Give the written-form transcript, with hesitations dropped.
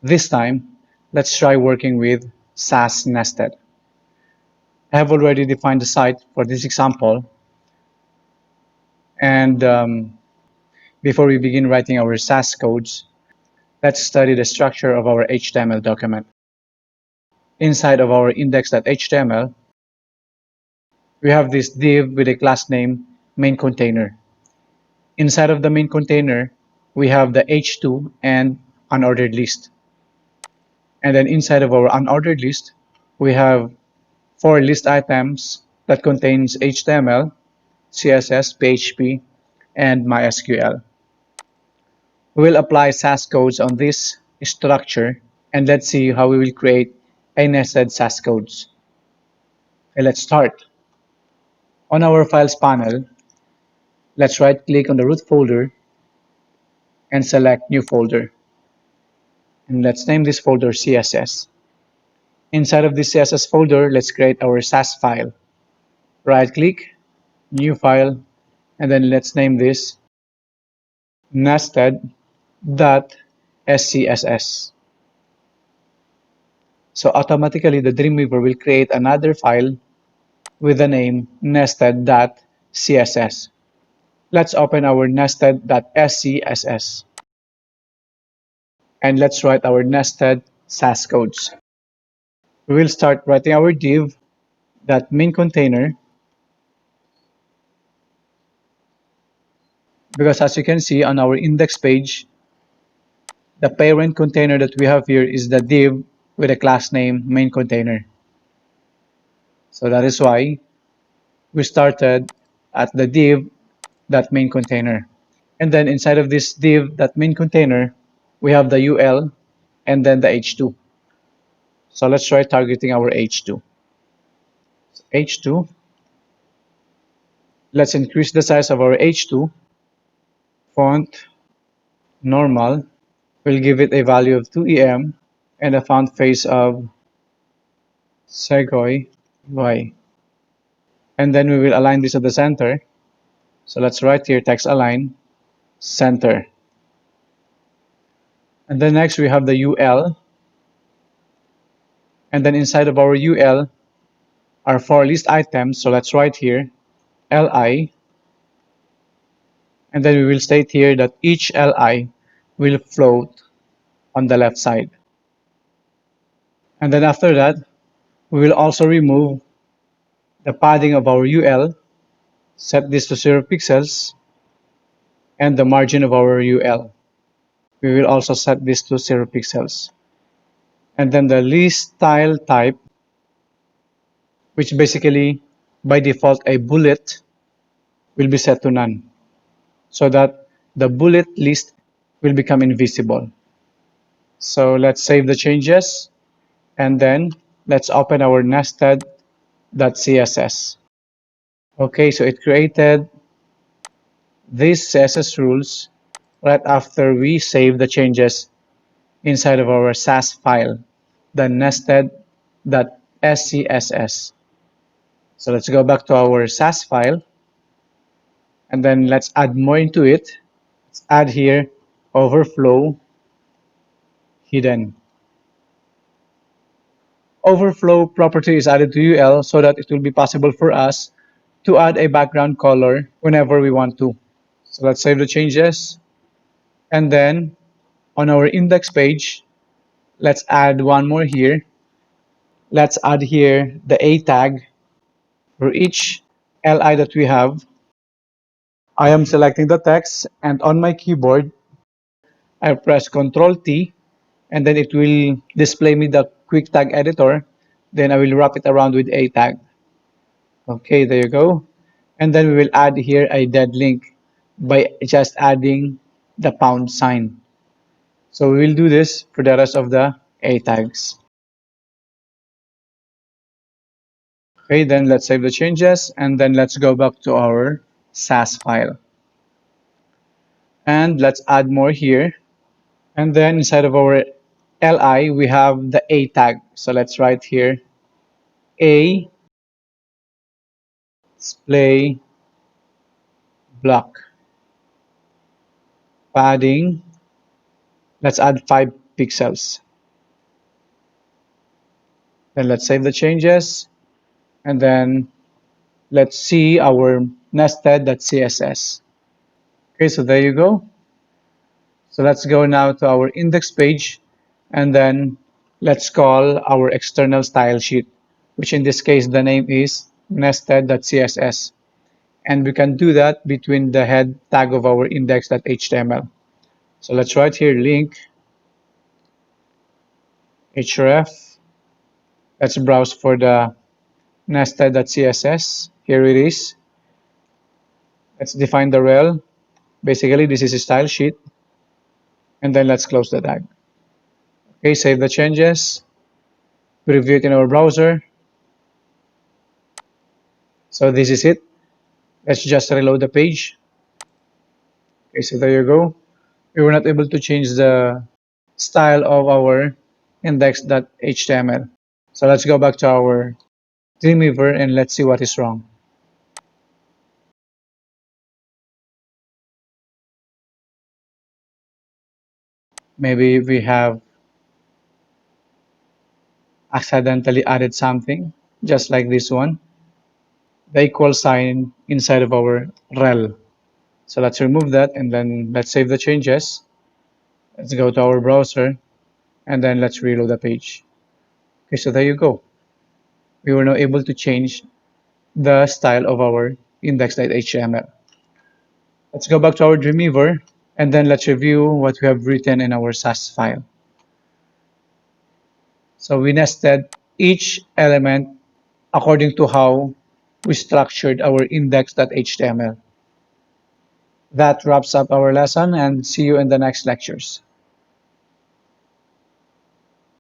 This time, let's try working with Sass Nested. I have already defined the site for this example, and before we begin writing our Sass codes, let's study the structure of our HTML document. Inside of our index.html, we have this div with a class name main container. Inside of the main container, we have the h2 and unordered list. And then inside of our unordered list, we have 4 list items that contains HTML, CSS, PHP, and MySQL. We will apply Sass codes on this structure, and let's see how we will create a nested Sass codes. Okay, let's start. On our Files panel, let's right-click on the root folder and select New Folder. And let's name this folder CSS. Inside of this CSS folder, let's create our Sass file. Right-click, New File, and then let's name this nested.scss. So automatically the Dreamweaver will create another file with the name nested.css. Let's open our nested.scss and let's write our nested Sass codes. We will start writing our div that main container, because as you can see on our index page, the parent container that we have here is the div with a class name main container. So that is why we started at the div that main container. And then inside of this div that main container, we have the UL and then the h2. So let's try targeting our h2. So h2, let's increase the size of our h2. Font normal, we'll give it a value of 2em and a font face of Segoy Y. And then we will align this at the center. So let's write here text align center. And then next we have the UL. And then inside of our UL are 4 list items. So let's write here LI. And then we will state here that each LI will float on the left side. And then after that, we will also remove the padding of our UL, set this to 0 pixels, and the margin of our UL. We will also set this to 0 pixels. And then the list style type, which basically by default a bullet, will be set to none, so that the bullet list will become invisible. So let's save the changes, and then let's open our nested.css. Okay, so it created these CSS rules right after we save the changes inside of our Sass file, the nested.scss. So let's go back to our Sass file, and then let's add more into it. Let's add here overflow hidden. Overflow property is added to UL so that it will be possible for us to add a background color whenever we want to. So let's save the changes, and then on our index page, let's add one more here. Let's add here the A tag for each LI that we have. I am selecting the text, and on my keyboard, I press Ctrl T, and then it will display me the quick tag editor. Then I will wrap it around with A tag. Okay, there you go. And then we will add here a dead link by just adding the pound sign. So we will do this for the rest of the A tags. Okay, then let's save the changes, and then let's go back to our Sass file. And let's add more here. And then inside of our li, we have the a tag. So let's write here a display block. Padding, let's add 5 pixels. Then let's save the changes, and then let's see our nested.css. Okay, so there you go. So let's go now to our index page, and then let's call our external style sheet, which in this case the name is nested.css. And we can do that between the head tag of our index.html. So let's write here link href. Let's browse for the nested.css. Here it is. Let's define the rel. Basically, this is a style sheet. And then let's close the tag. Okay, save the changes. Review it in our browser. So this is it. Let's just reload the page. Okay, so there you go. We were not able to change the style of our index.html. So let's go back to our Dreamweaver and let's see what is wrong. Maybe we have accidentally added something, just like this one, the equal sign inside of our rel. So let's remove that and then let's save the changes. Let's go to our browser and then let's reload the page. Okay, so there you go. We were now able to change the style of our index.html. Let's go back to our Dreamweaver and then let's review what we have written in our Sass file. So we nested each element according to how we structured our index.html. That wraps up our lesson and see you in the next lectures.